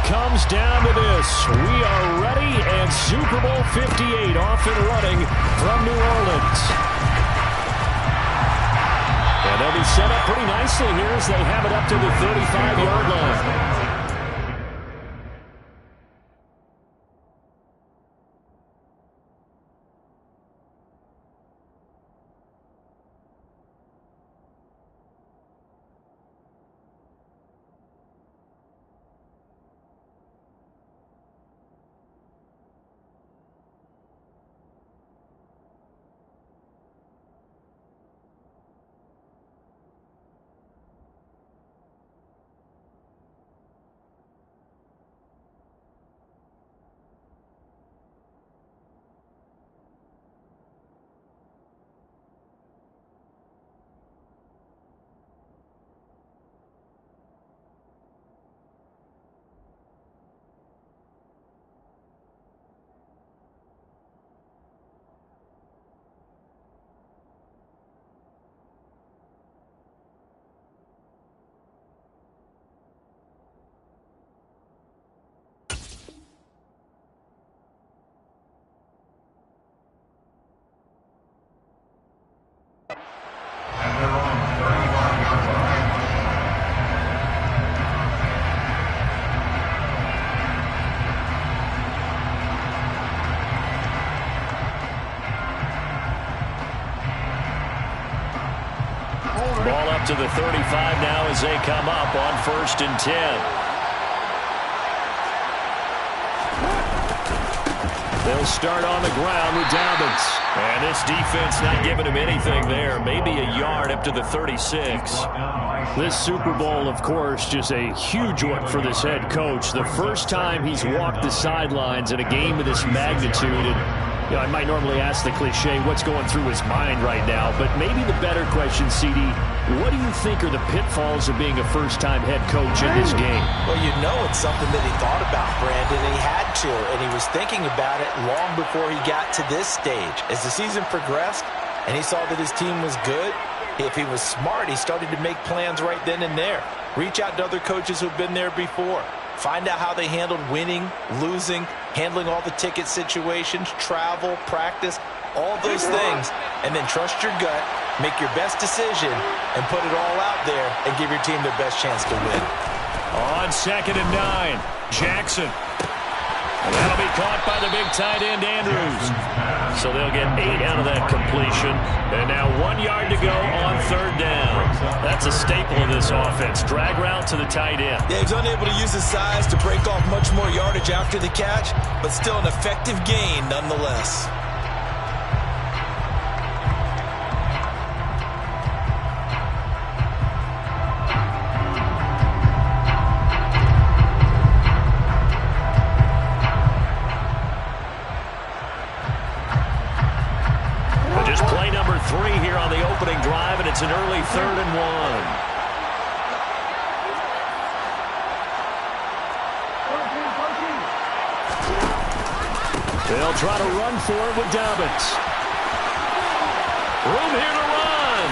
comes down to this. We are ready, and Super Bowl 58 off and running from New Orleans. And they'll be set up pretty nicely here as they have it up to the 35-yard line. Ball up to the 35 now as they come up on 1st and 10. They'll start on the ground with Dobbins. And this defense not giving him anything there. Maybe a yard up to the 36. This Super Bowl, of course, just a huge one for this head coach. The first time he's walked the sidelines in a game of this magnitude. And you know, I might normally ask the cliche, what's going through his mind right now? But maybe the better question, CD, what do you think are the pitfalls of being a first-time head coach in this game? Well, you know it's something that he thought about, Brandon. He had to, and he was thinking about it long before he got to this stage. As the season progressed and he saw that his team was good, if he was smart, he started to make plans right then and there. Reach out to other coaches who've been there before. Find out how they handled winning, losing, handling all the ticket situations, travel, practice, all those things, and then trust your gut, make your best decision, and put it all out there and give your team their best chance to win. On 2nd and 9, Jackson. And that'll be caught by the big tight end, Andrews. So they'll get 8 out of that completion. And now 1 yard to go on 3rd down. That's a staple of this offense. Drag route to the tight end. Yeah, he's unable to use his size to break off much more yardage after the catch, but still an effective gain nonetheless. It's an early 3rd and 1. They'll try to run for it with Dobbins. Room here to run.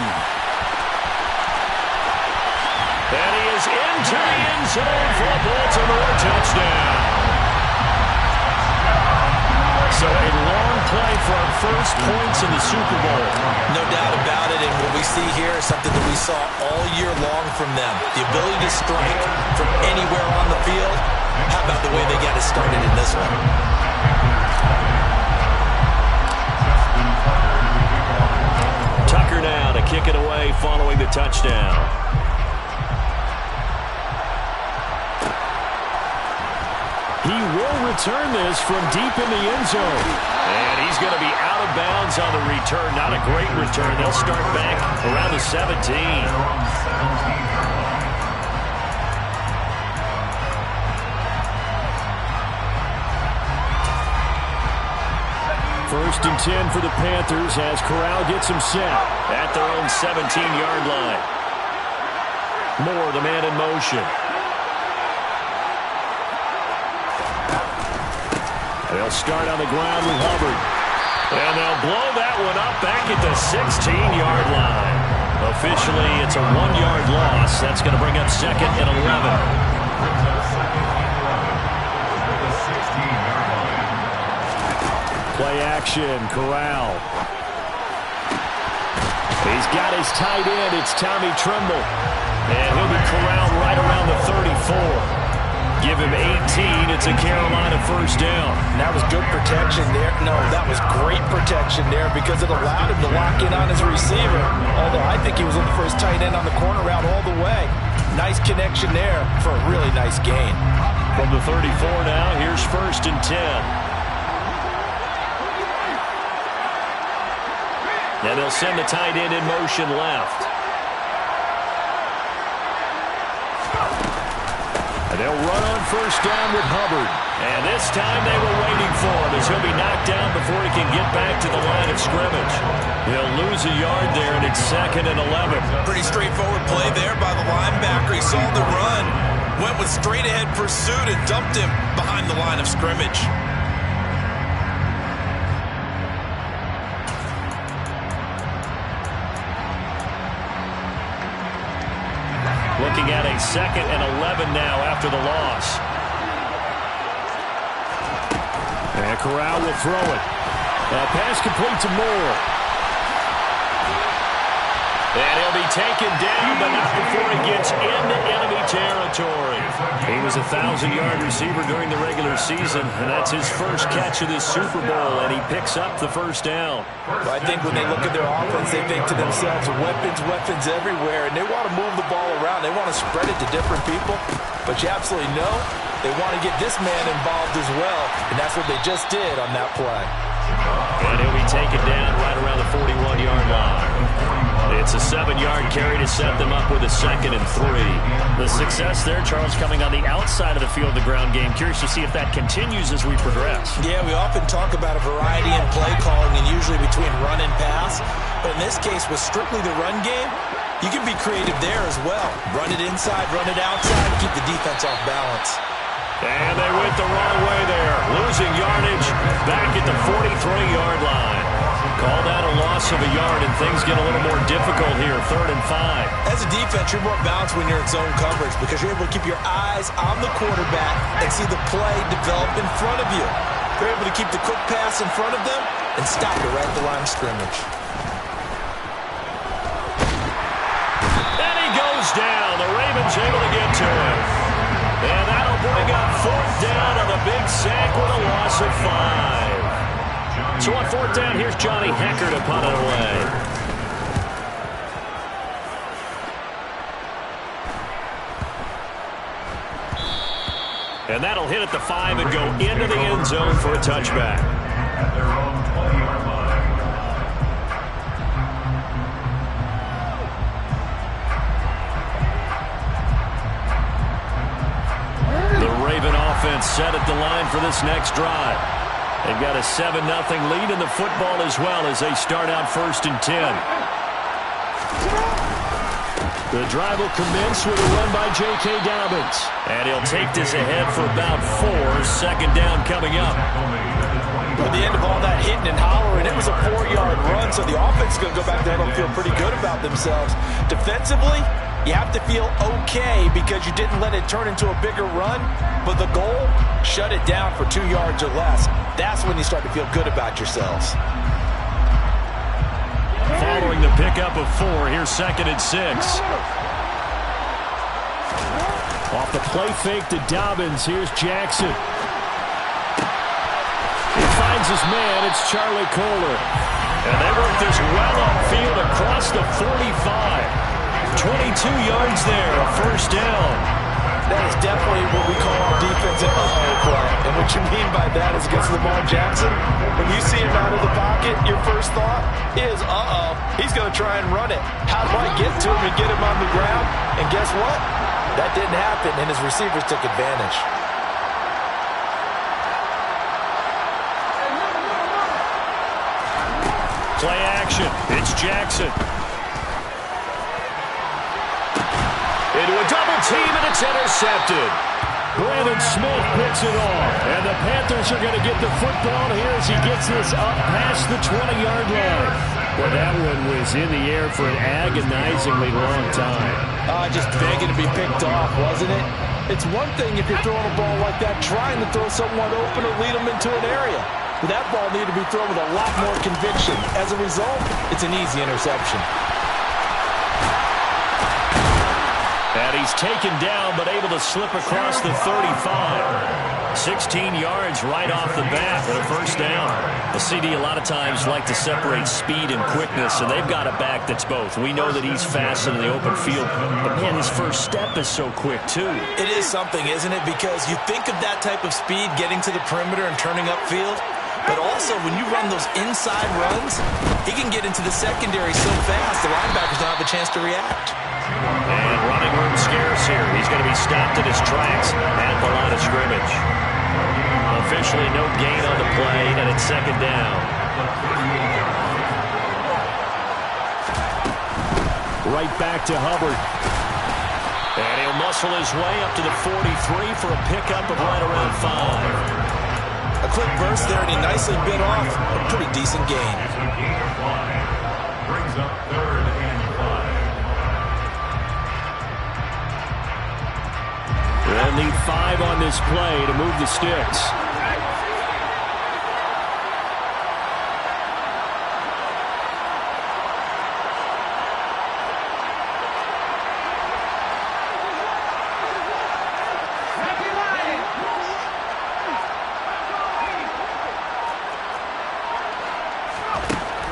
And he is into the end zone for a Baltimore touchdown. So a long play for our first points in the Super Bowl. No doubt about it, and what we see here is something that we saw all year long from them. The ability to strike from anywhere on the field. How about the way they got it started in this one? Tucker now to kick it away following the touchdown. He will return this from deep in the end zone. And he's going to be out of bounds on the return. Not a great return. They'll start back around the 17. 1st and 10 for the Panthers as Corral gets him set at their own 17-yard line. Moore, the man in motion. They'll start on the ground with Hubbard. And they'll blow that one up back at the 16-yard line. Officially, it's a 1-yard loss. That's going to bring up 2nd and 11. Play action, Corral. He's got his tight end. It's Tommy Tremble. And he'll be corralled right around the 34. Give him 18. It's a Carolina first down. And that was good protection there. No, that was great protection there because it allowed him to lock in on his receiver. Although I think he was looking for his tight end on the corner route all the way. Nice connection there for a really nice gain. From the 34 now, here's 1st and 10. And they'll send the tight end in motion left. And they'll run on 1st down with Hubbard. And this time they were waiting for him as he'll be knocked down before he can get back to the line of scrimmage. He'll lose a yard there, and it's 2nd and 11. Pretty straightforward play there by the linebacker. He saw the run, went with straight-ahead pursuit, and dumped him behind the line of scrimmage. Looking at a 2nd and 11 now after the loss. And Corral will throw it. Pass complete to Moore. And he'll be taken down, but not before he gets into enemy territory. He was a 1,000-yard receiver during the regular season, and that's his first catch of this Super Bowl, and he picks up the first down. Well, I think when they look at their offense, they think to themselves, weapons everywhere, and they want to move the ball around. They want to spread it to different people, but you absolutely know they want to get this man involved as well, and that's what they just did on that play. And he'll be taken down right around the 41-yard line. It's a 7-yard carry to set them up with a 2nd and 3. The success there, Charles, coming on the outside of the field, the ground game. Curious to see if that continues as we progress. Yeah, we often talk about a variety in play calling and usually between run and pass. But in this case, with strictly the run game, you can be creative there as well. Run it inside, run it outside, keep the defense off balance. And they went the wrong way there. Losing yardage back at the 43-yard line. Call that a loss of a yard, and things get a little more difficult here, 3rd and 5. As a defense, you're more balanced when you're in zone coverage because you're able to keep your eyes on the quarterback and see the play develop in front of you. You're able to keep the quick pass in front of them and stop it right at the line of scrimmage. And he goes down. The Ravens able to get to him. And that'll bring up 4th down on the big sack with a loss of 5. So on 4th down, here's Johnny Hecker to punt it away. And that'll hit at the 5 and go into the end zone for a touchback. The Raven offense set at the line for this next drive. They've got a 7-0 lead in the football as well as they start out 1st and 10. The drive will commence with a run by J.K. Dobbins. And he'll take this ahead for about 4. 2nd down coming up. At the end of all that hitting and hollering, it was a 4-yard run, so the offense is going to go back there and feel pretty good about themselves. Defensively, you have to feel okay because you didn't let it turn into a bigger run, but the goal, shut it down for 2 yards or less. That's when you start to feel good about yourselves. Following the pickup of 4, here's 2nd and 6. Off the play fake to Dobbins, here's Jackson. He finds his man, it's Charlie Kohler. And they work this well upfield across the 45. 22 yards there, a 1st down. That is definitely what we call on defense an uh-oh play. And what you mean by that is against Lamar Jackson, when you see him out of the pocket, your first thought is, uh-oh, he's going to try and run it. How do I get to him and get him on the ground? And guess what? That didn't happen, and his receivers took advantage. Play action. It's Jackson. Into a double team, and it's intercepted. Brandon Smith picks it off. And the Panthers are going to get the football here as he gets this up past the 20-yard line. Well, that one was in the air for an agonizingly long time. Just begging to be picked off, wasn't it? It's one thing if you're throwing a ball like that, trying to throw someone open or lead them into an area. but that ball needed to be thrown with a lot more conviction. As a result, it's an easy interception. And he's taken down, but able to slip across the 35. 16 yards right off the bat with a first down. The CD a lot of times like to separate speed and quickness, and they've got a back that's both. We know that he's fast in the open field, but man, his first step is so quick too. It is something, isn't it? Because you think of that type of speed getting to the perimeter and turning upfield, but also when you run those inside runs, he can get into the secondary so fast the linebackers don't have a chance to react. And running room scarce here. He's going to be stopped in his tracks at the line of scrimmage. Officially no gain on the play, and it's second down. Right back to Hubbard. And he'll muscle his way up to the 43 for a pickup of right around 5. A quick burst there, and he nicely bit off a pretty decent gain. Brings up 3rd and 5. They'll need 5 on this play to move the sticks.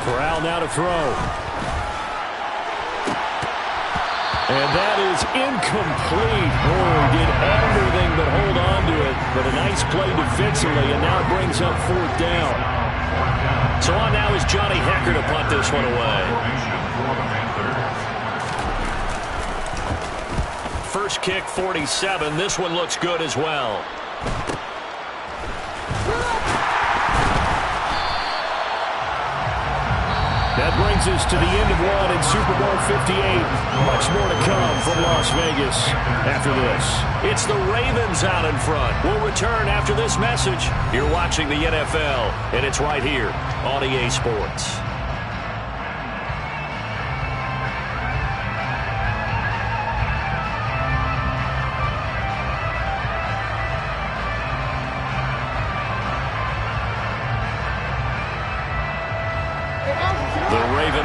Corral now to throw. And that is incomplete. Oh, he did everything but hold on to it. But a nice play defensively, and now it brings up 4th down. So on now is Johnny Hecker to punt this one away. First kick, 47. This one looks good as well. That brings us to the end of one in Super Bowl 58. Much more to come from Las Vegas after this. It's the Ravens out in front. We'll return after this message. You're watching the NFL, and it's right here on EA Sports.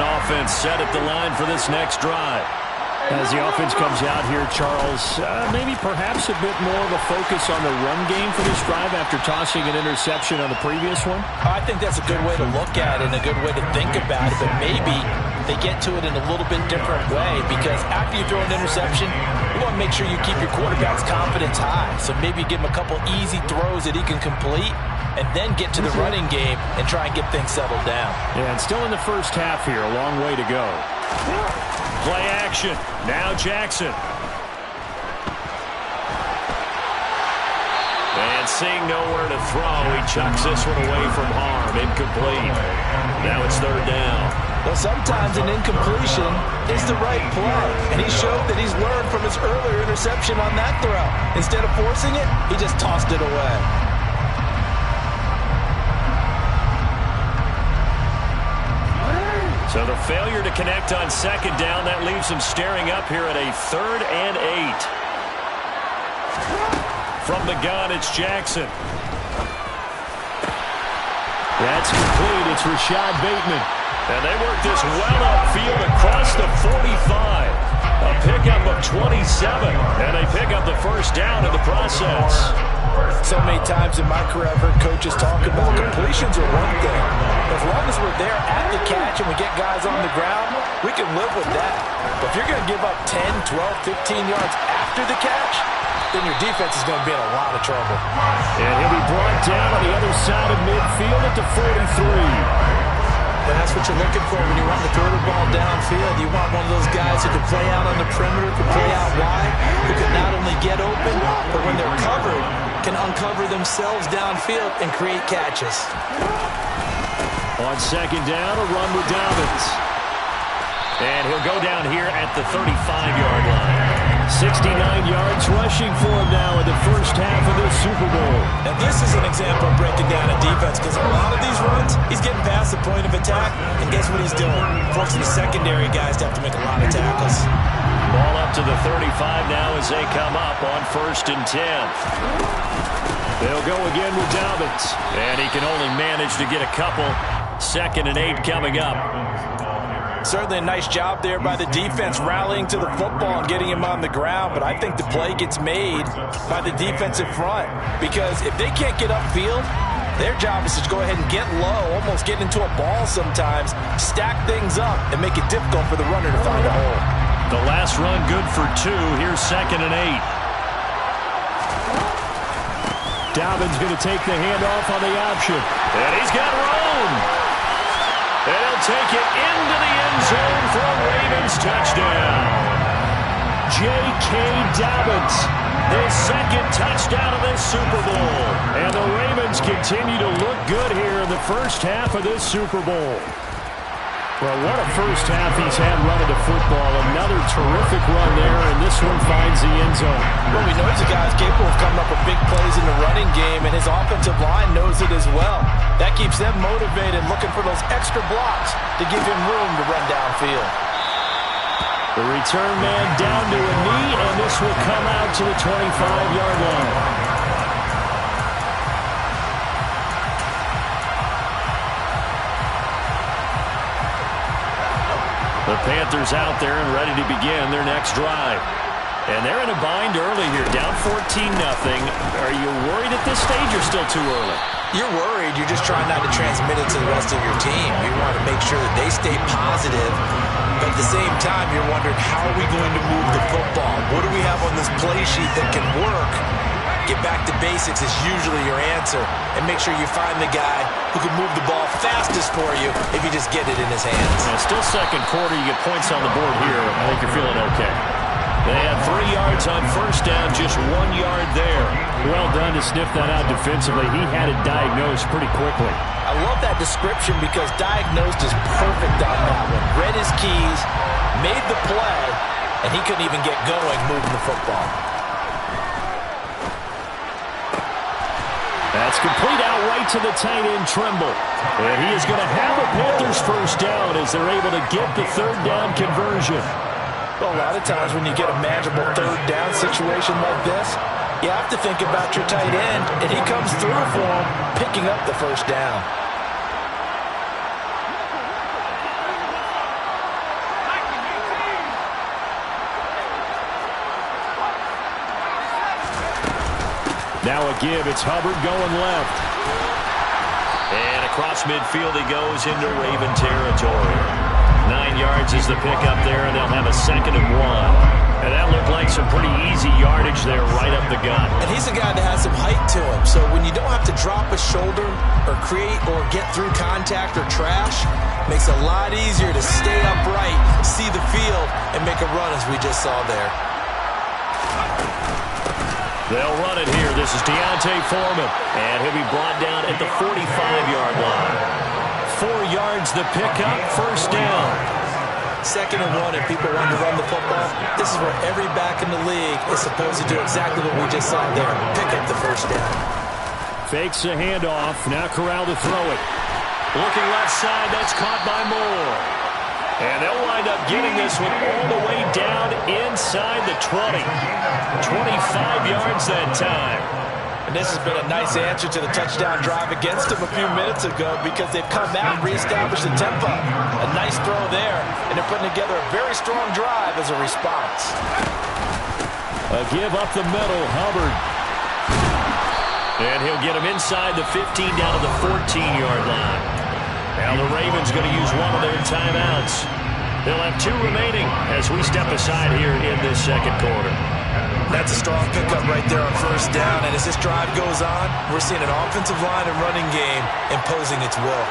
Offense set at the line for this next drive. As the offense comes out here, Charles, maybe perhaps a bit more of a focus on the run game for this drive after tossing an interception on the previous one? I think that's a good way to look at it and a good way to think about it, but maybe they get to it in a little bit different way, because after you throw an interception, you want to make sure you keep your quarterback's confidence high. So maybe give him a couple easy throws that he can complete, and then get to the running game and try and get things settled down. Yeah, and still in the first half here, a long way to go. Play action. Now Jackson. And seeing nowhere to throw, he chucks this one away from harm. Incomplete. Now it's 3rd down. Well, sometimes an incompletion is the right play, and he showed that he's learned from his earlier interception on that throw. Instead of forcing it, he just tossed it away. So the failure to connect on 2nd down, that leaves him staring up here at a 3rd and 8. From the gun, it's Jackson. That's complete. It's Rashad Bateman. And they work this well upfield across the 45. A pickup of 27. And they pick up the first down in the process. So many times in my career, I've heard coaches talk about completions are one thing. As long as we're there at the catch and we get guys on the ground, we can live with that. But if you're going to give up 10, 12, 15 yards after the catch, then your defense is going to be in a lot of trouble. And he'll be brought down on the other side of midfield at the 43. And that's what you're looking for when you want to throw the ball downfield. You want one of those guys who can play out on the perimeter, can play out wide, who can not only get open, but when they're covered, can uncover themselves downfield and create catches. On 2nd down, a run with Dobbins. And he'll go down here at the 35-yard line. 69 yards rushing for him now in the first half of this Super Bowl. And this is an example of breaking down a defense, because a lot of these runs, he's getting past the point of attack, and guess what he's doing? Forcing the secondary guys to have to make a lot of tackles. Ball up to the 35 now as they come up on 1st and 10. They'll go again with Dobbins. And he can only manage to get a couple. 2nd and 8 coming up. Certainly a nice job there by the defense rallying to the football and getting him on the ground, but I think the play gets made by the defensive front because if they can't get upfield, their job is to go ahead and get low, almost get into a ball sometimes, stack things up, and make it difficult for the runner to find a hole. The last run good for 2. Here's 2nd and 8. Dobbins going to take the handoff on the option. And he's got room. And he'll take it into the end zone for a Ravens touchdown. J.K. Dobbins, the 2nd touchdown of this Super Bowl. And the Ravens continue to look good here in the first half of this Super Bowl. Well, what a first half he's had running the football. Another terrific run there, and this one finds the end zone. Well, we know he's a guy who's capable of coming up with big plays in the running game, and his offensive line knows it as well. That keeps them motivated, looking for those extra blocks to give him room to run downfield. The return man down to a knee, and this will come out to the 25-yard line. The Panthers out there and ready to begin their next drive. And they're in a bind early here, down 14-0. Are you worried at this stage or still too early? You're worried. You're just trying not to transmit it to the rest of your team. You want to make sure that they stay positive. But at the same time, you're wondering, how are we going to move the football? What do we have on this play sheet that can work? Get back to basics is usually your answer. And make sure you find the guy who can move the ball fastest for you if you just get it in his hands. And still second quarter, you get points on the board here. I think you're feeling okay. They had 3 yards on first down, just 1 yard there. Well done to sniff that out defensively. He had it diagnosed pretty quickly. I love that description because diagnosed is perfect on that one. Read his keys, made the play, and he couldn't even get going moving the football. That's complete out right to the tight end, Trimble. And he is going to have the Panthers first down as they're able to get the 3rd down conversion. Well, a lot of times when you get a manageable 3rd down situation like this, you have to think about your tight end, and he comes through for him, picking up the first down. Now a give. It's Hubbard going left. And across midfield he goes into Raven territory. 9 yards is the pickup there, and they'll have a 2nd and 1. And that looked like some pretty easy yardage there right up the gut. And he's a guy that has some height to him. So when you don't have to drop a shoulder or create or get through contact or trash, makes it a lot easier to stay upright, see the field, and make a run as we just saw there. They'll run it here. This is Deontay Foreman. And he'll be brought down at the 45-yard line. 4 yards the pickup, first down. 2nd and 1, and people want to run the football. This is where every back in the league is supposed to do exactly what we just saw there. Pick up the first down. Fakes a handoff. Now Corral to throw it. Looking left side, that's caught by Moore. And they'll wind up getting this one all the way down inside the 20. 25 yards that time. And this has been a nice answer to the touchdown drive against them a few minutes ago because they've come out and reestablished the tempo. A nice throw there, and they're putting together a very strong drive as a response. A give up the middle, Hubbard. And he'll get him inside the 15 down to the 14-yard line. Now the Ravens going to use one of their timeouts. They'll have 2 remaining as we step aside here in this 2nd quarter. That's a strong pickup right there on first down, and as this drive goes on, we're seeing an offensive line and running game imposing its will.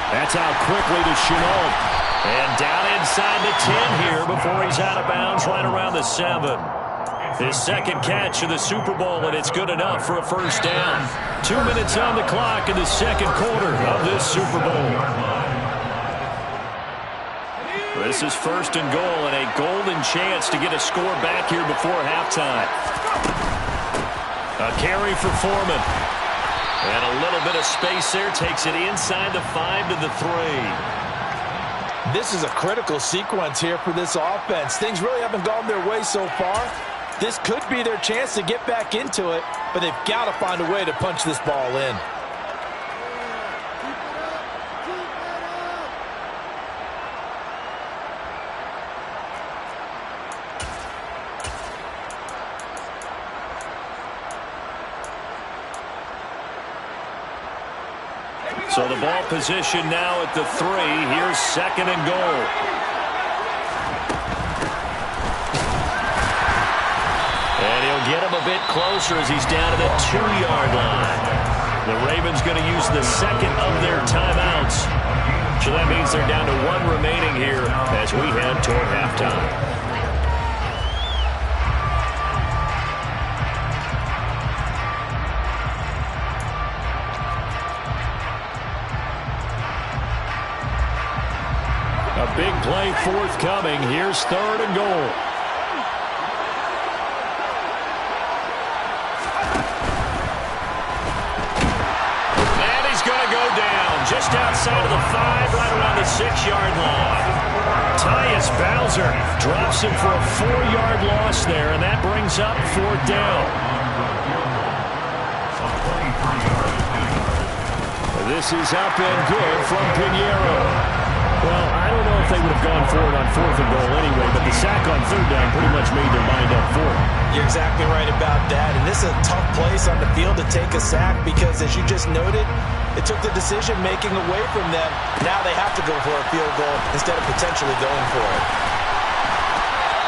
That's out quickly to Chenault. And down inside the 10 here before he's out of bounds right around the 7. His 2nd catch of the Super Bowl, and it's good enough for a first down. 2 minutes on the clock in the 2nd quarter of this Super Bowl. This is 1st and goal, and a golden chance to get a score back here before halftime. A carry for Foreman. And a little bit of space there. Takes it inside the 5 to the 3. This is a critical sequence here for this offense. Things really haven't gone their way so far. This could be their chance to get back into it, but they've got to find a way to punch this ball in. So the ball position now at the 3. Here's 2nd and goal. And he'll get him a bit closer as he's down to the 2-yard line. The Ravens going to use the 2nd of their timeouts. So that means they're down to 1 remaining here as we head toward halftime. A big play forthcoming. Here's 3rd and goal. And he's going to go down just outside of the 5, right around the 6-yard line. Tyus Bowser drops him for a 4-yard loss there, and that brings up 4th down. This is up and good from Pinheiro. Well, I don't know if they would have gone for it on 4th and goal anyway, but the sack on 3rd down pretty much made their mind up for it. You're exactly right about that, and this is a tough place on the field to take a sack because, as you just noted, it took the decision-making away from them. Now they have to go for a field goal instead of potentially going for it.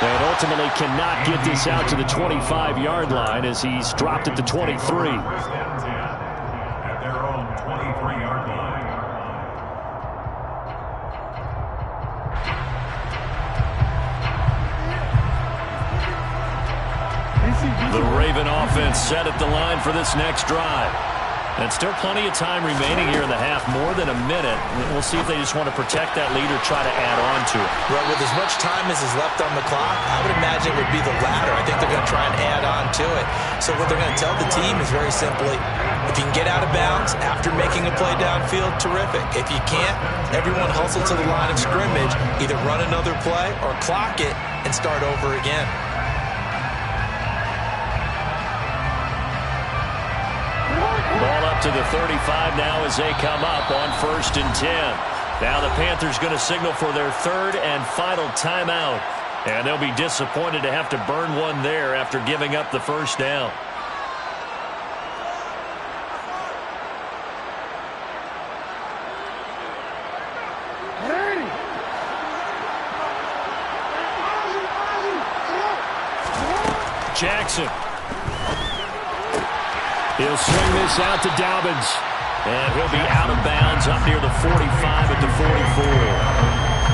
And ultimately cannot get this out to the 25-yard line as he's dropped at the 23. At their own 23-yard line. The Raven offense set at the line for this next drive. And still plenty of time remaining here in the half, more than a minute. We'll see if they just want to protect that lead or try to add on to it. Well, with as much time as is left on the clock, I would imagine it would be the latter. I think they're going to try and add on to it. So what they're going to tell the team is very simply, if you can get out of bounds after making a play downfield, terrific. If you can't, everyone hustle to the line of scrimmage, either run another play or clock it and start over again. Ball up to the 35 now as they come up on 1st and 10. Now the Panthers going to signal for their 3rd and final timeout. And they'll be disappointed to have to burn one there after giving up the 1st down. Jackson. He'll swing this out to Dobbins. And he'll be out of bounds up near the 45 at the 44.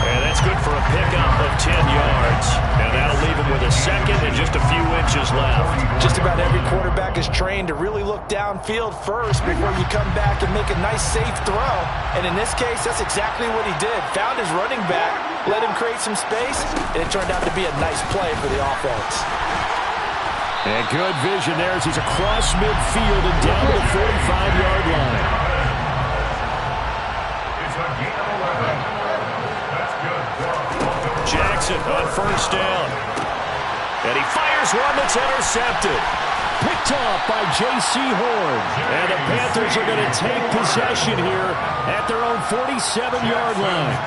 And that's good for a pickup of 10 yards. And that'll leave him with a 2nd and just a few inches left. Just about every quarterback is trained to really look downfield first before you come back and make a nice, safe throw. And in this case, that's exactly what he did. Found his running back, let him create some space, and it turned out to be a nice play for the offense. And good vision there as he's across midfield and down to the 45-yard line. It's a gain of 11. That's good. Jackson on 1st down. And he fires one that's intercepted. Picked off by J.C. Horn. And the Panthers are going to take possession here at their own 47-yard line.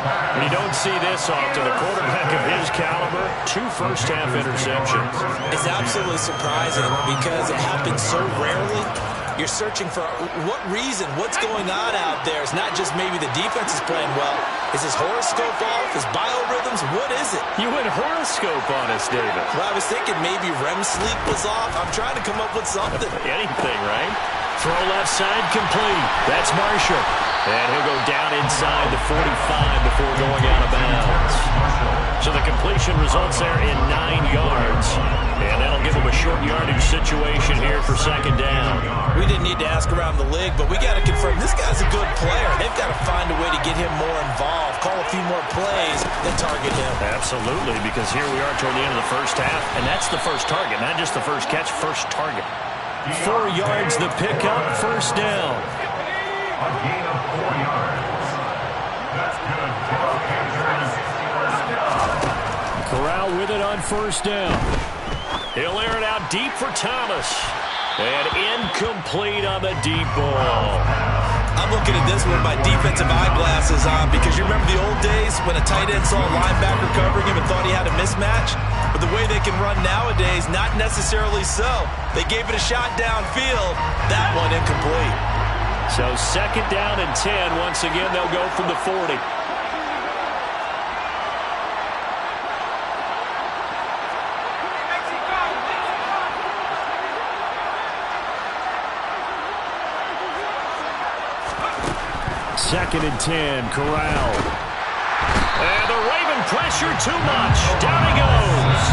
You don't see this often. A quarterback of his caliber, 2 first-half interceptions. It's absolutely surprising because it happens so rarely. You're searching for what reason, what's going on out there. It's not just maybe the defense is playing well. Is his horoscope off? His biorhythms? What is it? You went horoscope on us, David. Well, I was thinking maybe REM sleep was off. I'm trying to come up with something. Anything, right? Throw left side complete. That's Marshall. And he'll go down inside the 45 before going out of bounds. So the completion results there in 9 yards. And that'll give him a short yardage situation here for 2nd down. We didn't need to ask around the league, but we got to confirm this guy's a good player. They've got to find a way to get him more involved, call a few more plays, and target him. Absolutely, because here we are toward the end of the first half, and that's the first target, not just the first catch, first target. 4 yards the pickup, 1st down. A gain of 4 yards. That's good. on first down. He'll air it out deep for Thomas. And incomplete on the deep ball. I'm looking at this with my defensive eyeglasses on because you remember the old days when a tight end saw a linebacker covering him and thought he had a mismatch? But the way they can run nowadays, not necessarily so. They gave it a shot downfield. That one incomplete. So second down and 10. Once again, they'll go from the 40. Second and 10, Corral. And the Raven pressure too much. Down he goes.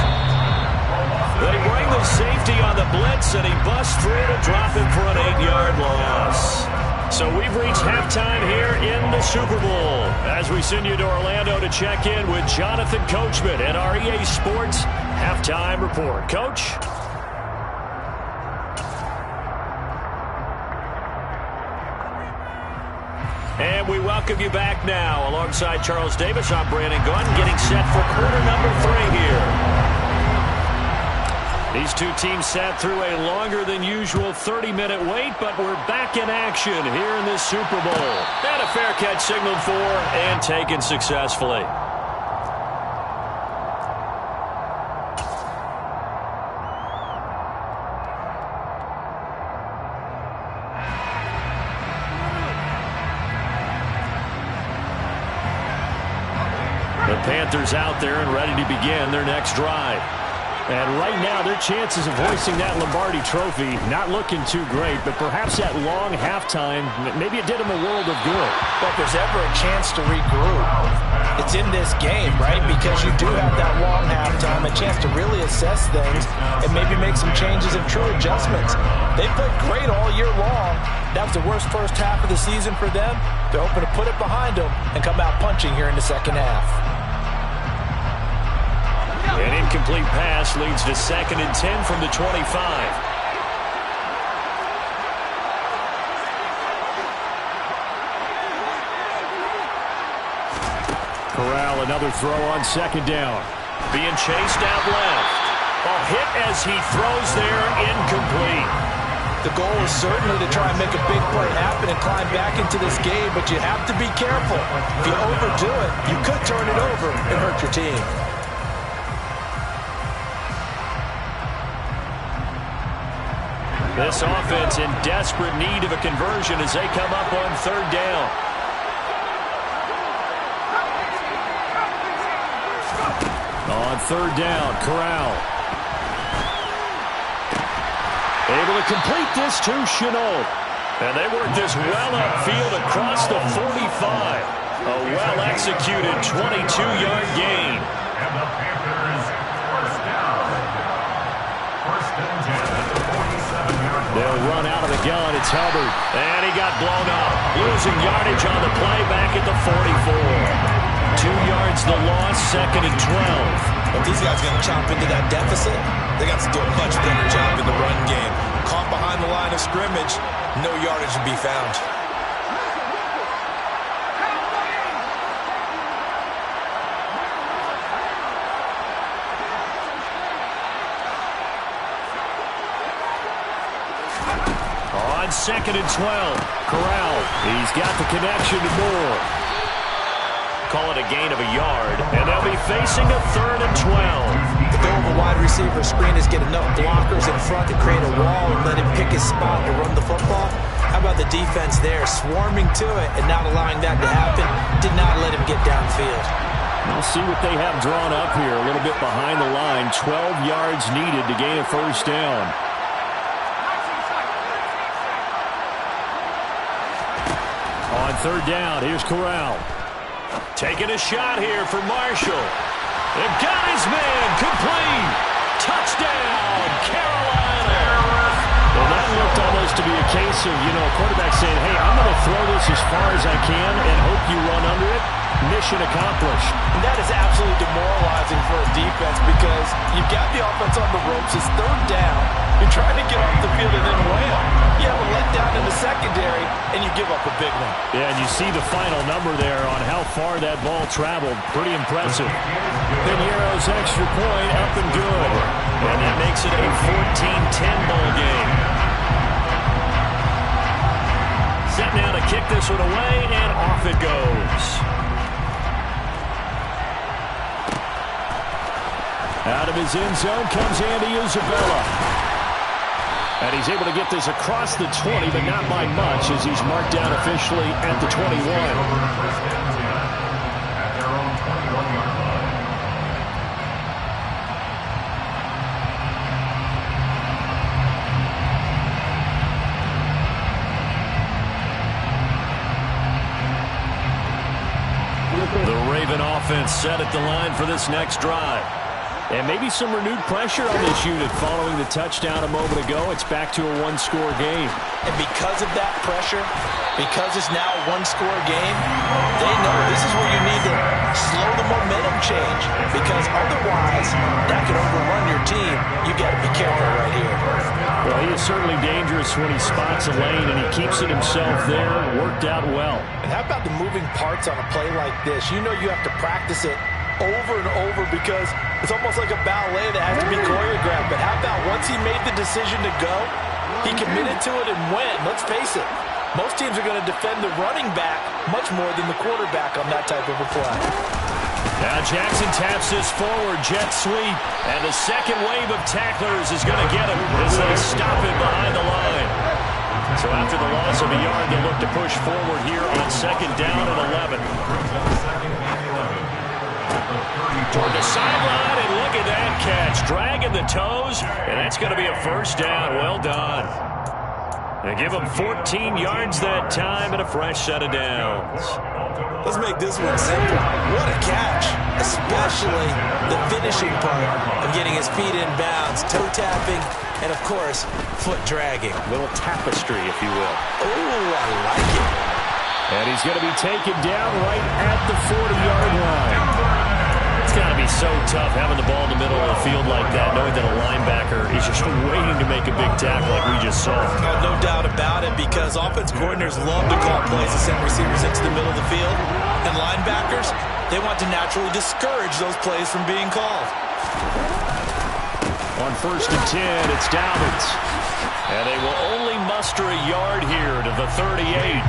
They bring the safety on the blitz, and he busts through to drop him for an 8-yard loss. So we've reached halftime here in the Super Bowl as we send you to Orlando to check in with Jonathan Coachman at our EA Sports Halftime Report. Coach? And we welcome you back now. Alongside Charles Davis, I'm Brandon Gunn, getting set for quarter number 3 here. These two teams sat through a longer than usual 30-minute wait, but we're back in action here in this Super Bowl. And a fair catch signaled for and taken successfully. The Panthers out there and ready to begin their next drive. And right now, their chances of hoisting that Lombardi trophy not looking too great, but perhaps that long halftime, maybe it did them a world of good. But if there's ever a chance to regroup, it's in this game, right? Because you do have that long halftime, a chance to really assess things and maybe make some changes and true adjustments. They played great all year long. That was the worst first half of the season for them. They're hoping to put it behind them and come out punching here in the second half. An incomplete pass leads to second and 10 from the 25. Corral, another throw on second down. Being chased out left. A hit as he throws there, incomplete. The goal is certainly to try and make a big play happen and climb back into this game, but you have to be careful. If you overdo it, you could turn it over and hurt your team. This offense in desperate need of a conversion as they come up on third down. On third down, Corral. Able to complete this to Chenault. And they work this well upfield across the 45. A well-executed 22-yard gain. And the Panthers first down. First and 10 at the 47-yard line. They'll run out of the gun. It's Hubbard. And he got blown up. Losing yardage on the play back at the 44. 2 yards the loss, second and 12. If these guys are going to chomp into that deficit, they got to do a much better job in the run game. Caught behind the line of scrimmage, no yardage to be found. On second and 12. Corral. He's got the connection to Moore. Call it a gain of a yard, and they'll be facing a third and 12. The goal of a wide receiver screen is get enough blockers in front to create a wall and let him pick his spot to run the football. How about the defense there, swarming to it and not allowing that to happen? Did not let him get downfield. We'll see what they have drawn up here. A little bit behind the line. 12 yards needed to gain a first down. On third down, here's Corral. Taking a shot here for Marshall. They've got his man complete. Touchdown, Carolina. Well, that looked almost to be a case of, a quarterback saying, hey, I'm going to throw this as far as I can and hope you run under it. Mission accomplished. And that is absolutely demoralizing for a defense because you've got the offense on the ropes. It's third down. You're trying to get off the field and then wham. You have a letdown in the secondary, and you give up a big one. Yeah, and you see the final number there on how far that ball traveled. Pretty impressive. Piñeiro's extra point up and good. And that makes it a 14-10 ball game. Set now to kick this one away, and off it goes. Out of his end zone comes Andy Isabella. And he's able to get this across the 20, but not by much as he's marked down officially at the 21. The Raven offense set at the line for this next drive. And maybe some renewed pressure on this unit following the touchdown a moment ago. It's back to a one-score game. And because of that pressure, because it's now a one-score game, they know this is where you need to slow the momentum change. Because otherwise, that could overrun your team. You got to be careful right here. Well, he is certainly dangerous when he spots a lane, and he keeps it himself there. Worked out well. And how about the moving parts on a play like this? You know you have to practice it over and over because it's almost like a ballet that has to be choreographed. But how about once he made the decision to go, he committed to it and went. Let's face it, most teams are going to defend the running back much more than the quarterback on that type of a play. Now Jackson taps this forward, jet sweep, and the second wave of tacklers is going to get him as they stop him behind the line. So after the loss of a yard, they look to push forward here on second down and 11. Toward the sideline, and look at that catch. Dragging the toes, and that's going to be a first down. Well done. They give him 14 yards that time and a fresh set of downs. Let's make this one simple. What a catch, especially the finishing part of getting his feet in bounds, toe tapping, and, of course, foot dragging. A little tapestry, if you will. Oh, I like it. And he's going to be taken down right at the 40-yard line. It's got to be so tough having the ball in the middle of the field like that, knowing that a linebacker is just waiting to make a big tackle like we just saw. No doubt about it, because offense coordinators love to call plays to send receivers into the middle of the field. And linebackers, they want to naturally discourage those plays from being called. On 1st and 10, it's Dobbins. And they will only muster a yard here to the 38.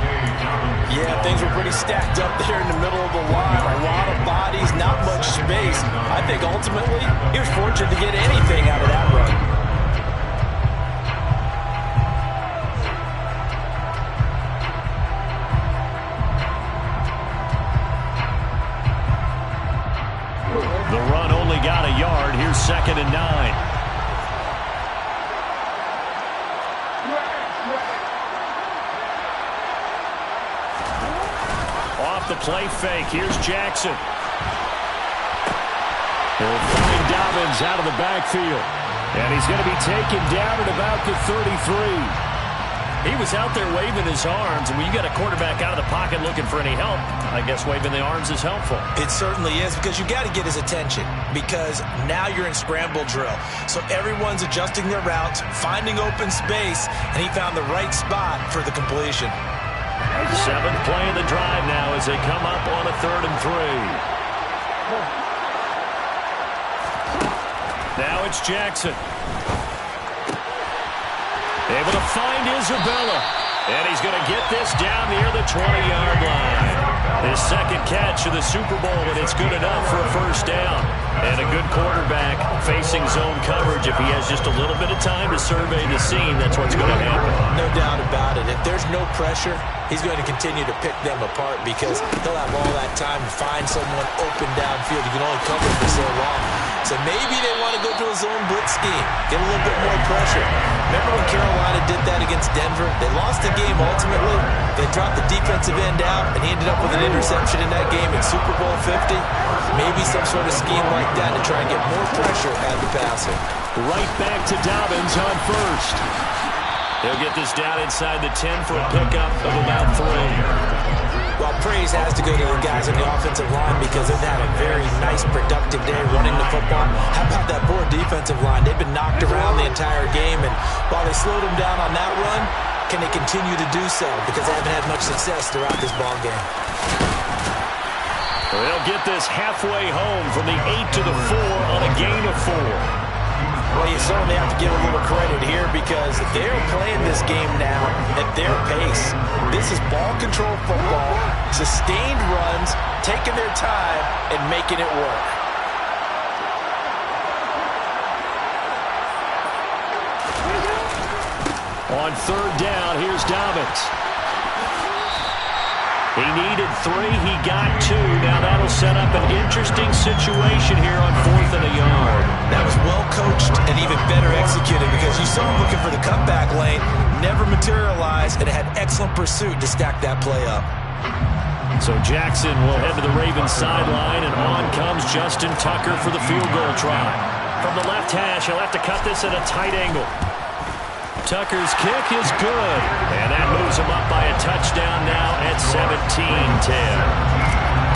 Yeah, things were pretty stacked up there in the middle of the line. A lot of bodies, not much space. I think ultimately he was fortunate to get anything out of that run. The run only got a yard. Here's 2nd and 9. The play fake. Here's Jackson. They'll find Dobbins out of the backfield. And he's going to be taken down at about the 33. He was out there waving his arms, and when you got a quarterback out of the pocket looking for any help, I guess waving the arms is helpful. It certainly is, because you got to get his attention, because now you're in scramble drill. So everyone's adjusting their routes, finding open space, and he found the right spot for the completion. 7th play of the drive now as they come up on a 3rd and 3. Now it's Jackson. Able to find Isabella. And he's going to get this down near the 20-yard line. His second catch of the Super Bowl, and it's good enough for a first down. And a good quarterback facing zone coverage. If he has just a little bit of time to survey the scene, that's what's going to happen. No doubt about it. If there's no pressure, he's going to continue to pick them apart because he'll have all that time to find someone open downfield. You can only cover for so long. So maybe they want to go to a zone blitz scheme, get a little bit more pressure. Remember when Carolina did that against Denver? They lost the game ultimately. They dropped the defensive end out, and he ended up with an interception in that game in Super Bowl 50. Maybe some sort of scheme like that to try and get more pressure at the passer. Right back to Dobbins on 1st. He'll get this down inside the 10 for a pickup of about 3. Well, praise praise has to go to the guys on the offensive line because they've had a very nice, productive day running the football. How about that poor defensive line? They've been knocked around the entire game, and while they slowed them down on that run, can they continue to do so? Because they haven't had much success throughout this ball game. They'll get this halfway home from the 8 to the 4 on a gain of 4. Well, you certainly have to give a little credit here because they're playing this game now at their pace. This is ball control football, sustained runs, taking their time, and making it work. On third down, here's Dobbins. He needed 3, he got 2. Now that'll set up an interesting situation here on 4th and a yard. That was well coached and even better executed because you saw him looking for the cutback lane, never materialized, and had excellent pursuit to stack that play up. So Jackson will head to the Ravens sideline, and on comes Justin Tucker for the field goal try. From the left hash, he'll have to cut this at a tight angle. Tucker's kick is good, and that moves him up by a touchdown now at 17-10.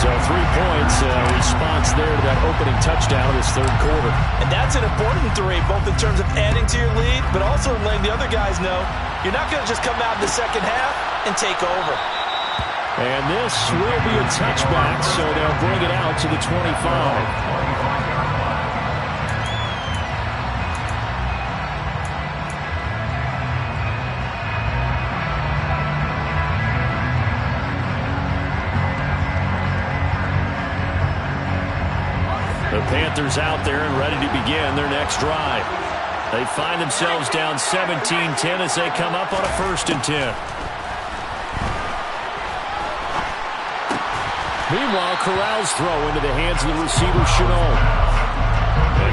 So 3 points, response there to that opening touchdown of this third quarter. And that's an important 3, both in terms of adding to your lead, but also in letting the other guys know you're not going to just come out in the second half and take over. And this will be a touchback, so they'll bring it out to the 25. The Panthers out there and ready to begin their next drive. They find themselves down 17-10 as they come up on a 1st and 10. Meanwhile, Corral's throw into the hands of the receiver, Chenault.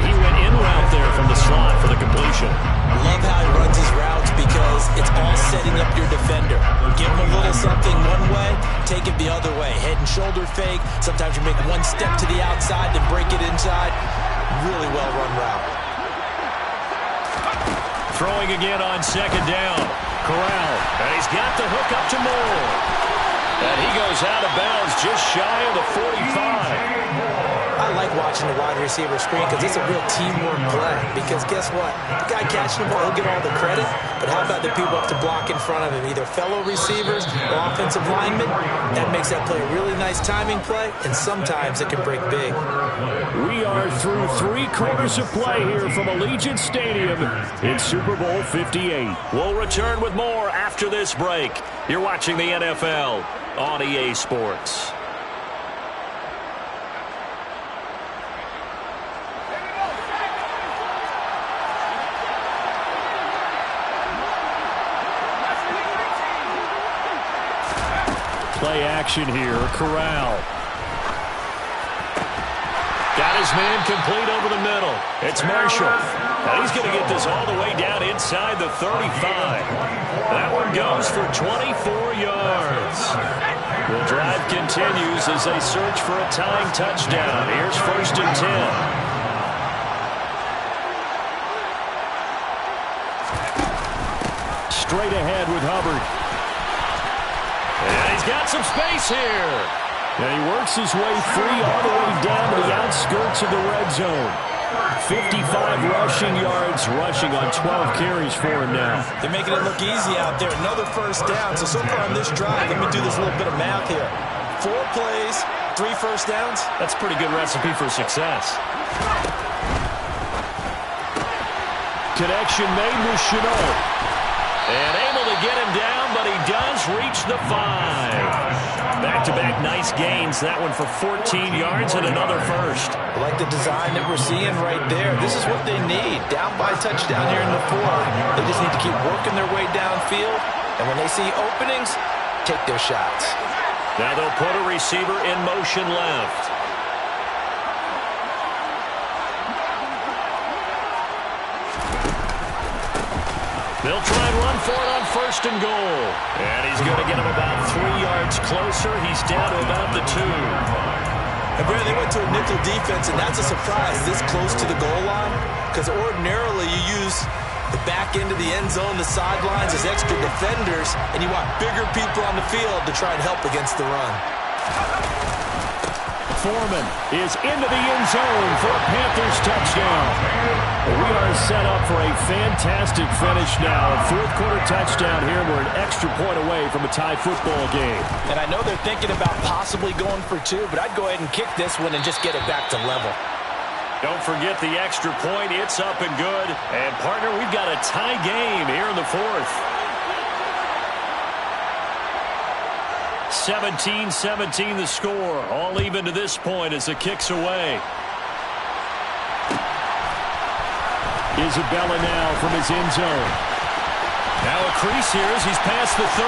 He went in route there from the slot for the completion. I love how he runs his routes because it's all setting up your defender. Give him a little something one way, take it the other way. Head and shoulder fake. Sometimes you make one step to the outside, then break it inside. Really well run route. Throwing again on 2nd down. Corral, and he's got the hook up to Moore. And he goes out of bounds just shy of the 45. I like watching the wide receiver screen because it's a real teamwork play. Because guess what? The guy catching the ball, he'll get all the credit. But how about the people up to block in front of him? Either fellow receivers or offensive linemen. That makes that play a really nice timing play, and sometimes it can break big. We are through 3 quarters of play here from Allegiant Stadium in Super Bowl 58. We'll return with more after this break. You're watching the NFL on EA Sports. Play action here. Corral. Got his man complete over the middle. It's Marshall. And he's going to get this all the way down inside the 35. That one goes for 24 yards. The drive continues as they search for a tying touchdown. Here's 1st and 10. Straight ahead with Hubbard. And he's got some space here. And he works his way free all the way down to the outskirts of the red zone. 55 rushing yards, rushing on 12 carries for him now. They're making it look easy out there. Another 1st down. So far on this drive, let me do this little bit of math here. 4 plays, 3 1st downs. That's a pretty good recipe for success. Connection made with Chenault. And able to get him down, but he does reach the 5. Back-to-back nice gains. That one for 14 yards and another 1st. I like the design that we're seeing right there. This is what they need. Down by touchdown here in the 4th. They just need to keep working their way downfield. And when they see openings, take their shots. Now they'll put a receiver in motion left. They'll try and run for it on 1st and goal. And he's going to get him about 3 yards closer. He's down to about the 2. And Brad, they went to a nickel defense, and that's a surprise this close to the goal line. Because ordinarily you use the back end of the end zone, the sidelines as extra defenders, and you want bigger people on the field to try and help against the run. Foreman is into the end zone for a Panthers touchdown. We are set up for a fantastic finish now. A fourth-quarter touchdown here. We're an extra point away from a tie football game. And I know they're thinking about possibly going for two, but I'd go ahead and kick this one and just get it back to level. Don't forget the extra point. It's up and good. And, partner, we've got a tie game here in the fourth. 17-17 the score. All even to this point as the kick's away. Isabella now from his end zone. Now a crease here as he's past the 30.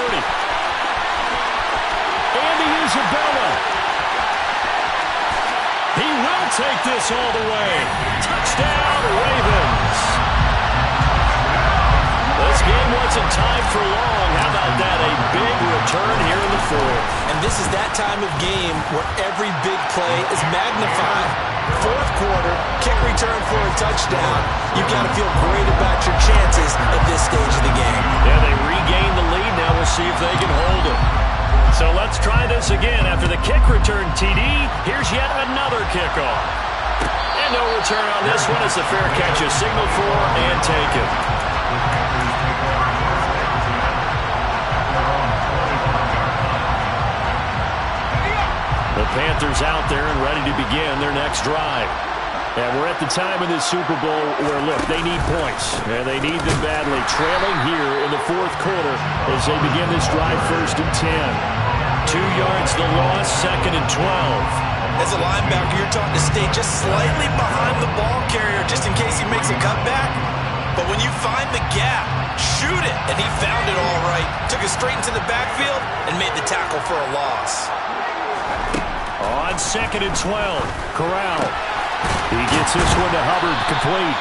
Andy Isabella. He will take this all the way. Touchdown, Ravens. This game wasn't timed for long. How about that? A big return here in the fourth. And this is that time of game where every big play is magnified. Fourth quarter, kick return for a touchdown. You've got to feel great about your chances at this stage of the game. Yeah, they regain the lead. Now we'll see if they can hold it. So let's try this again. After the kick return TD, here's yet another kickoff. And no return on this one as the fair catch is signaled for and taken. The Panthers out there and ready to begin their next drive. And we're at the time of this Super Bowl where, look, they need points. And they need them badly. Trailing here in the fourth quarter as they begin this drive 1st and 10. 2 yards the loss, 2nd and 12. As a linebacker, you're taught to stay just slightly behind the ball carrier just in case he makes a cutback. But when you find the gap, shoot it. And he found it all right. Took it straight into the backfield and made the tackle for a loss. On 2nd and 12, Corral. He gets this one to Hubbard, complete.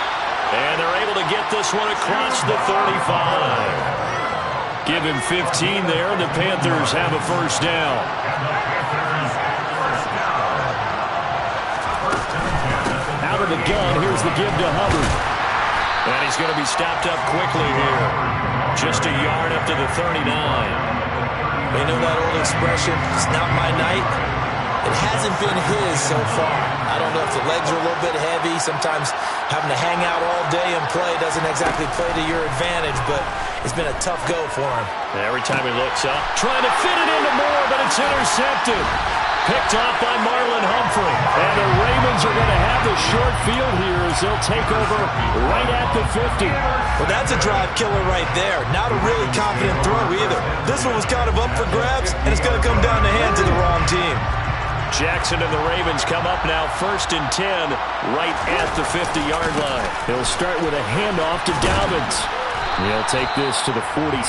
and they're able to get this one across the 35. Give him 15 there, and the Panthers have a first down. Out of the gun, here's the give to Hubbard. And he's going to be stopped up quickly here. Just a yard up to the 39. You know that old expression, it's not my night? It hasn't been his so far. I don't know if the legs are a little bit heavy. Sometimes having to hang out all day and play doesn't exactly play to your advantage, but it's been a tough go for him. And every time he looks up, trying to fit it into Moore, but it's intercepted. Picked off by Marlon Humphrey. And the Ravens are going to have the short field here as they'll take over right at the 50. Well, that's a drive killer right there. Not a really confident throw either. This one was kind of up for grabs, and it's going to come down the hands of the wrong team. Jackson and the Ravens come up now 1st and 10 right at the 50-yard line. He'll start with a handoff to Dobbins. He'll take this to the 46.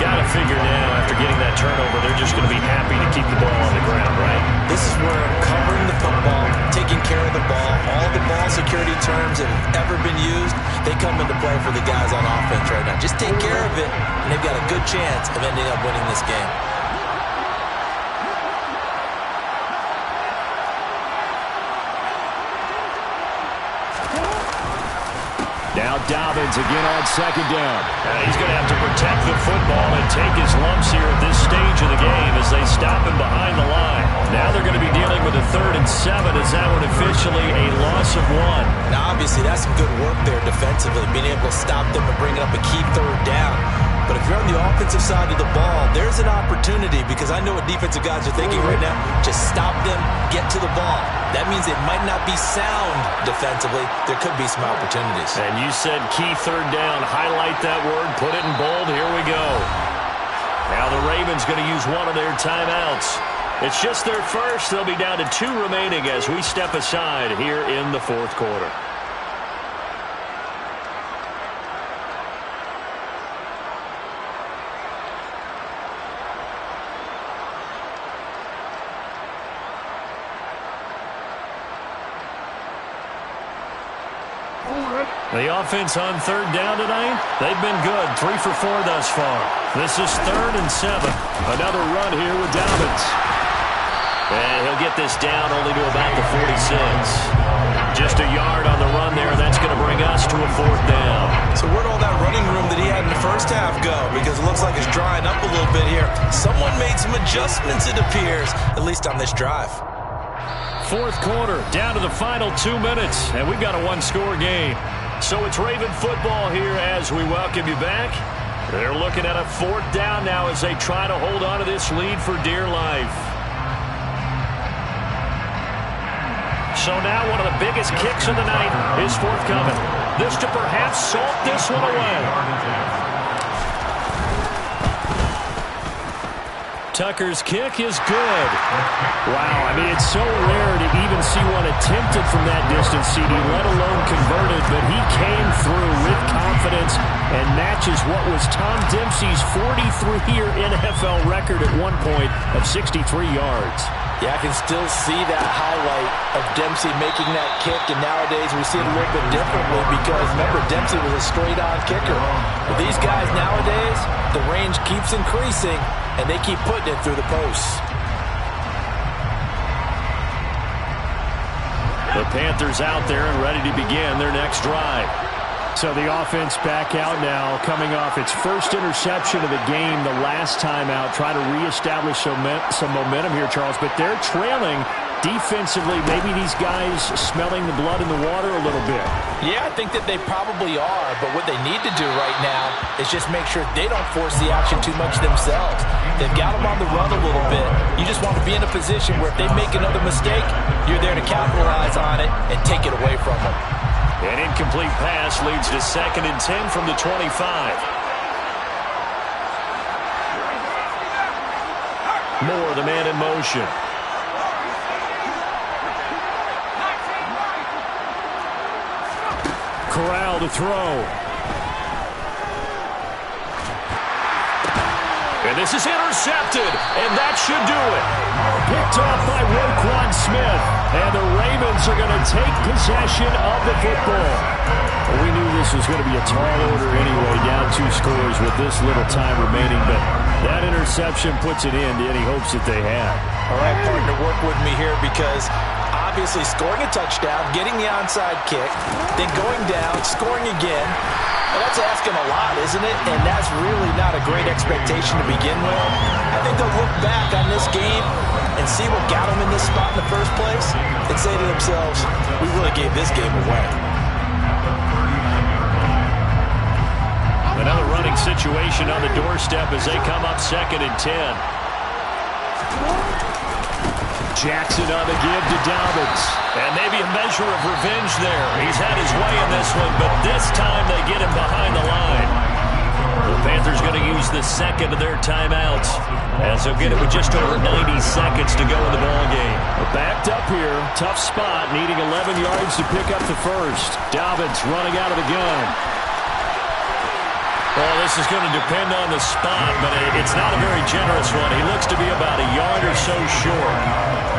Got to figure now, after getting that turnover, they're just going to be happy to keep the ball on the ground, right? This is where covering the football, taking care of the ball, all the ball security terms that have ever been used, they come into play for the guys on offense right now. Just take care of it, and they've got a good chance of ending up winning this game. Now Dobbins again on 2nd down. And he's going to have to protect the football and take his lumps here at this stage of the game as they stop him behind the line. Now they're going to be dealing with a 3rd and 7 as that one officially a loss of 1. Now, obviously, that's some good work there defensively, being able to stop them and bring up a key 3rd down. But if you're on the offensive side of the ball, there's an opportunity because I know what defensive guys are thinking right now. Just stop them, get to the ball. That means it might not be sound defensively. There could be some opportunities. And you said key 3rd down. Highlight that word. Put it in bold. Here we go. Now the Ravens going to use one of their timeouts. It's just their first. They'll be down to 2 remaining as we step aside here in the 4th quarter. The offense on 3rd down tonight, they've been good. 3 for 4 thus far. This is 3rd and 7. Another run here with Dobbins. And he'll get this down only to about the 46. Just a yard on the run there. That's going to bring us to a 4th down. So where'd all that running room that he had in the first half go? Because it looks like it's drying up a little bit here. Someone made some adjustments, it appears, at least on this drive. Fourth quarter, down to the final 2 minutes, and we've got a one-score game. So it's Raven football here as we welcome you back. They're looking at a fourth down now as they try to hold on to this lead for dear life. So now one of the biggest kicks of the night is forthcoming. This to perhaps salt this one away. Tucker's kick is good. Wow, I mean, it's so rare to even see one attempted from that distance, CD, let alone converted, but he came through with confidence and matches what was Tom Dempsey's 43-year NFL record at one point of 63 yards. Yeah, I can still see that highlight of Dempsey making that kick, and nowadays we see it a little bit differently because, remember, Dempsey was a straight-on kicker. But these guys nowadays, the range keeps increasing, and they keep putting it through the posts. The Panthers out there and ready to begin their next drive. So the offense back out now, coming off its first interception of the game the last time out, trying to reestablish some momentum here, Charles. But they're trailing defensively. Maybe these guys smelling the blood in the water a little bit. Yeah, I think that they probably are. But what they need to do right now is just make sure they don't force the action too much themselves. They've got them on the run a little bit. You just want to be in a position where if they make another mistake, you're there to capitalize on it and take it away from them. An incomplete pass leads to 2nd and 10 from the 25. Moore, the man in motion. Corral to throw. And this is intercepted, and that should do it. Picked off by Roquan Smith, and the Ravens are going to take possession of the football. Well, we knew this was going to be a tall order anyway, down 2 scores with this little time remaining, but that interception puts an end to any hopes that they had. All right, partner, work with me here because obviously scoring a touchdown, getting the onside kick, then going down, scoring again. Well, that's asking a lot, isn't it? And that's really not a great expectation to begin with. I think they'll look back on this game and see what got them in this spot in the first place and say to themselves, we really gave this game away. Another running situation on the doorstep as they come up 2nd and 10. Jackson on the give to Dobbins. And maybe a measure of revenge there. He's had his way in this one, but this time they get him behind the line. The Panthers going to use the second of their timeouts as they'll get it with just over 90 seconds to go in the ballgame. Backed up here, tough spot, needing 11 yards to pick up the first. Dobbins running out of the gun. Well, this is going to depend on the spot, but it's not a very generous one. He looks to be about a yard or so short.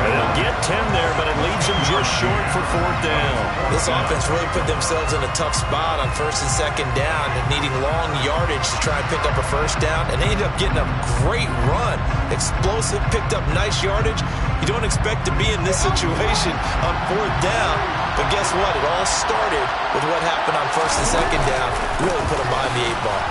They'll get 10 there, but it leaves them just short for 4th down. This offense really put themselves in a tough spot on 1st and 2nd down, needing long yardage to try and pick up a first down, and they ended up getting a great run. Explosive, picked up nice yardage. You don't expect to be in this situation on 4th down, but guess what? It all started with what happened on 1st and 2nd down. Really put them behind the 8 ball.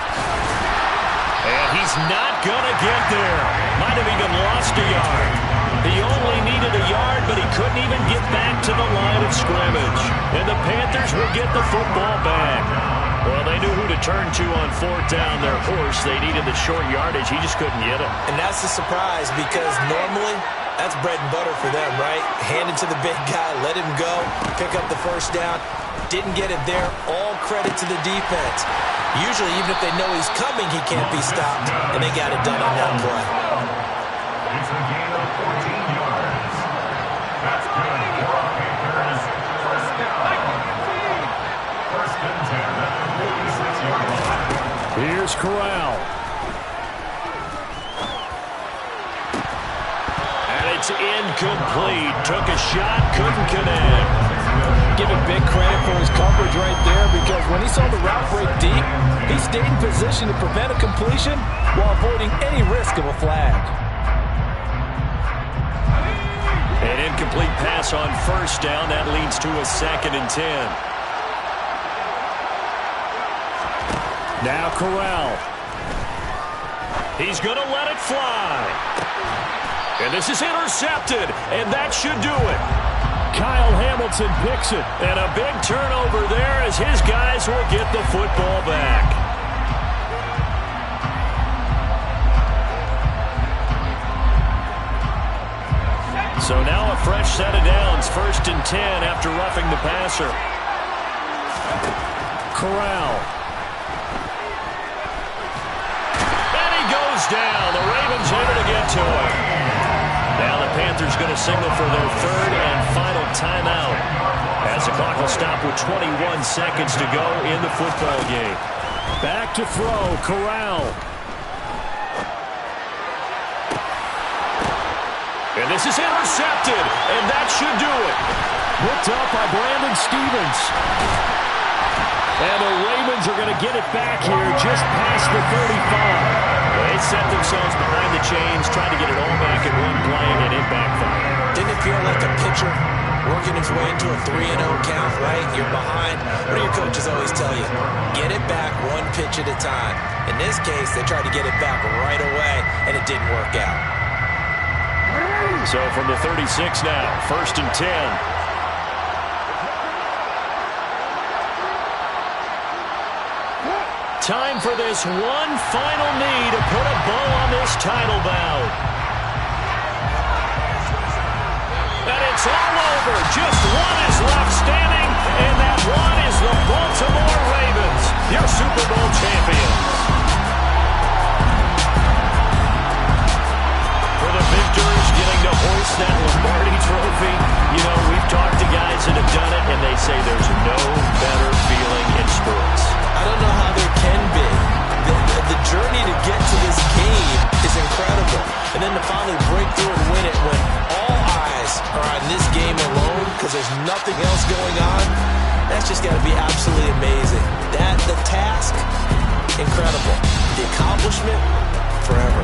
And he's not going to get there. Might have even lost a yard. He only needed a yard, but he couldn't even get back to the line of scrimmage. And the Panthers will get the football back. Well, they knew who to turn to on 4th down. Their horse, they needed the short yardage. He just couldn't get it. And that's the surprise because normally that's bread and butter for them, right? Hand it to the big guy, let him go, pick up the first down. Didn't get it there. All credit to the defense. Usually, even if they know he's coming, he can't be stopped. And they got it done on that play. It's a gain of 14 yards. That's good for our Panthers. First down. 1st and 10 at the 46-yard line. Here's Corral. And it's incomplete. Took a shot, couldn't connect. Give him big credit for his coverage right there because when he saw the route break deep, he stayed in position to prevent a completion while avoiding any risk of a flag. An incomplete pass on 1st down. That leads to a 2nd and 10. Now Corral. He's going to let it fly. And this is intercepted, and that should do it. Kyle Hamilton picks it. And a big turnover there as his guys will get the football back. So now a fresh set of downs, 1st and 10 after roughing the passer. Corral. And he goes down. The Ravens able to get to him. Now the Panthers going to signal for their 3rd and final timeout as the clock will stop with 21 seconds to go in the football game. Back to throw, Corral. And this is intercepted, and that should do it. Picked up by Brandon Stevens. And the Ravens are going to get it back here just past the 35. They set themselves behind the chains, trying to get it all back in one play, and it backfired. Didn't it feel like a pitcher working his way into a 3-0 count, right? You're behind. What do your coaches always tell you? Get it back one pitch at a time. In this case, they tried to get it back right away, and it didn't work out. So from the 36 now, 1st and 10. Time for this one final knee to put a bow on this title bout. And it's all over. Just one is left standing, and that one is the Baltimore Ravens, your Super Bowl champions. For the victors getting to hoist that Lombardi trophy, you know, we've talked to guys that have done it, and they say there's no better feeling in sports. I don't know how there can be. The journey to get to this game is incredible. And then to finally break through and win it when all eyes are on this game alone because there's nothing else going on, that's just got to be absolutely amazing. The task, incredible. The accomplishment, forever.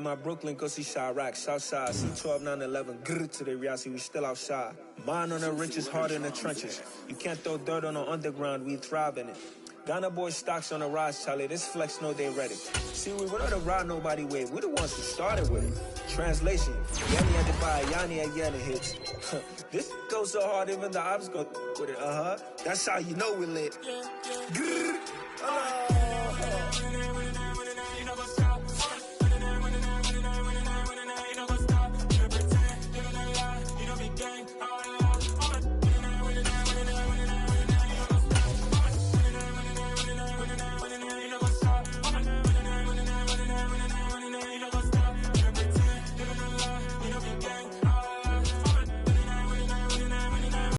my Brooklyn, go see Chirac, Southside, C12, 911, grrr to the reality, we still outside. Mine on the riches, heart in the trenches. You can't throw dirt on the underground, we thrive in it. Ghana boy stocks on the rise, Charlie, this flex know they ready. See, we were not to ride nobody with, we the ones who started with it. Translation, Yanni had to buy, Yanni had Yanni hits. This goes so hard, even the ops go with it, That's how you know we lit. Grrr.